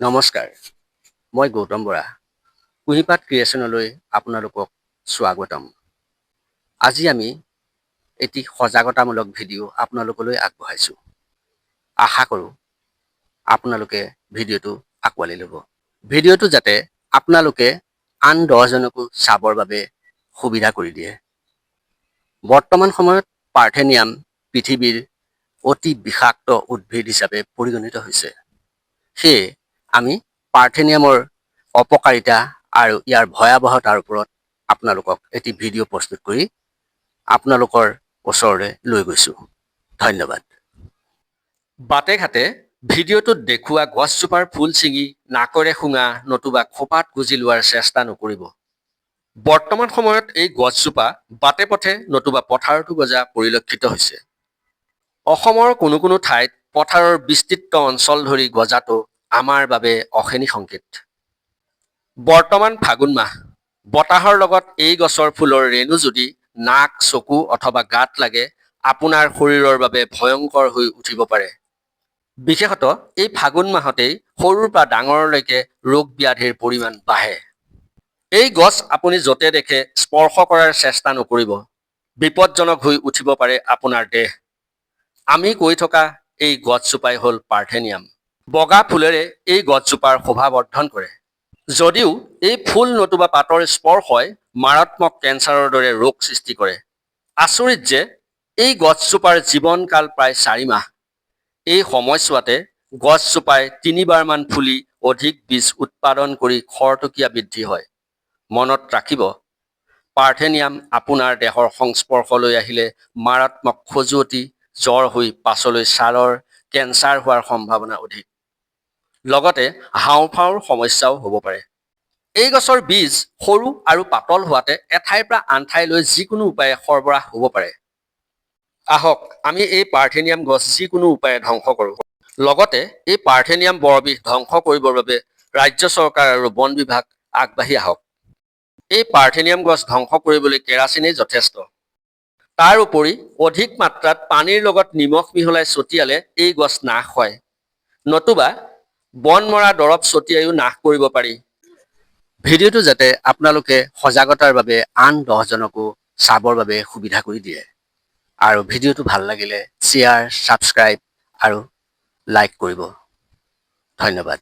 নমস্কাৰ, মই গৌতম বৰা। কুঁহিপাত ক্ৰিয়েশ্যনলৈ আপোনালোকক স্বাগতম। আজি আমি এটি সজাগতামূলক ভিডিঅ' আপোনালোকলৈ আগবঢ়াইছোঁ। আশা কৰোঁ আপোনালোকে ভিডিঅ'টো আঁকোৱালি ল'ব। ভিডিঅ'টো যাতে আপোনালোকে আন 10জনকো চাবৰ বাবে সুবিধা কৰি দিয়ে। বৰ্তমান সময়ত পাৰ্থেনিয়াম পৃথিৱীৰ অতি বিষাক্ত উদ্ভিদ হিচাপে পৰিগণিত হৈছে। সেয়ে আমি পাৰ্থেনিয়ামৰ অপকাৰিতা আৰু ইয়াৰ ভয়াৱহতাৰ ওপৰত আপোনালোকক এটি ভিডিঅ' প্ৰস্তুত কৰি আপোনালোকৰ ওচৰলৈ লৈ গৈছোঁ। ধন্যবাদ। বাটে ঘাটে ভিডিঅ'টোত দেখুওৱা গছজোপাৰ ফুল ছিঙি নাকৰে শুঙা নতুবা খোপাত গুজি লোৱাৰ চেষ্টা নকৰিব। বৰ্তমান সময়ত এই গছজোপা বাটে পথে নতুবা পথাৰতো গজা পৰিলক্ষিত হৈছে। অসমৰ কোনো কোনো ঠাইত পথাৰৰ বিস্তৃত অঞ্চল ধৰি গজাটো আমাৰ বাবে অশনি সংকেত। বৰ্তমান ফাগুন মাহ, বতাহৰ লগত এই গছৰ ফুলৰ ৰেণু যদি নাক, চকু অথবা গাত লাগে আপোনাৰ শৰীৰৰ বাবে ভয়ংকৰ হৈ উঠিব পাৰে। বিশেষতঃ এই ফাগুন মাহতেই সৰুৰ পৰা ডাঙৰলৈকে ৰোগ ব্যাধিৰ পৰিমাণ বাঢ়ে। এই গছ আপুনি য'তে দেখে স্পৰ্শ কৰাৰ চেষ্টা নকৰিব। বিপদজনক হৈ উঠিব পাৰে আপোনাৰ দেহ। আমি কৈ থকা এই গছজোপাই হ'ল পাৰ্থেনিয়াম। বগা ফুলেৰে এই গছজোপাৰ শোভা বৰ্ধন কৰে। যদিও এই ফুল নতুবা পাতৰ স্পৰ্শই মাৰাত্মক কেঞ্চাৰৰ দৰে ৰোগ সৃষ্টি কৰে। আচৰিত যে এই গছজোপাৰ জীৱনকাল প্ৰায় 4 মাহ। এই সময়ছোৱাতে গছজোপাই 3বাৰমান ফুলি অধিক বীজ উৎপাদন কৰি খৰতকীয়া বৃদ্ধি হয়। মনত ৰাখিব, পাৰ্থেনিয়াম আপোনাৰ দেহৰ সংস্পৰ্শলৈ আহিলে মাৰাত্মক খজুৱতি, জ্বৰ হৈ পাছলৈ ছালৰ কেঞ্চাৰ হোৱাৰ সম্ভাৱনা অধিক। লগতে হাঁওফাঁওৰ সমস্যাও হ'ব পাৰে। এই গছৰ বীজ সৰু আৰু পাতল হোৱাতে এঠাইৰ পৰা আন ঠাইলৈ যিকোনো উপায়ে সৰবৰাহ হ'ব পাৰে। আহক আমি এই পাৰ্থেনিয়াম গছ যিকোনো উপায়ে ধ্বংস কৰোঁ। লগতে এই পাৰ্থেনিয়াম বৰবিষ ধ্বংস কৰিবৰ বাবে ৰাজ্য চৰকাৰ আৰু বন বিভাগ আগবাঢ়ি আহক। এই পাৰ্থেনিয়াম গছ ধ্বংস কৰিবলৈ কেৰাচিনেই যথেষ্ট। তাৰ উপৰি অধিক মাত্ৰাত পানীৰ লগত নিমখ মিহলাই ছটিয়ালে এই গছ নাশ হয়। নতুবা বন মৰা দৰৱ ছটিয়াইও নাশ কৰিব পাৰি। ভিডিঅ'টো যাতে আপোনালোকে সজাগতাৰ বাবে আন 10জনকো চাবৰ বাবে সুবিধা কৰি দিয়ে। আৰু ভিডিঅ'টো ভাল লাগিলে শ্বেয়াৰ, ছাবস্ক্ৰাইব আৰু লাইক কৰিব। ধন্যবাদ।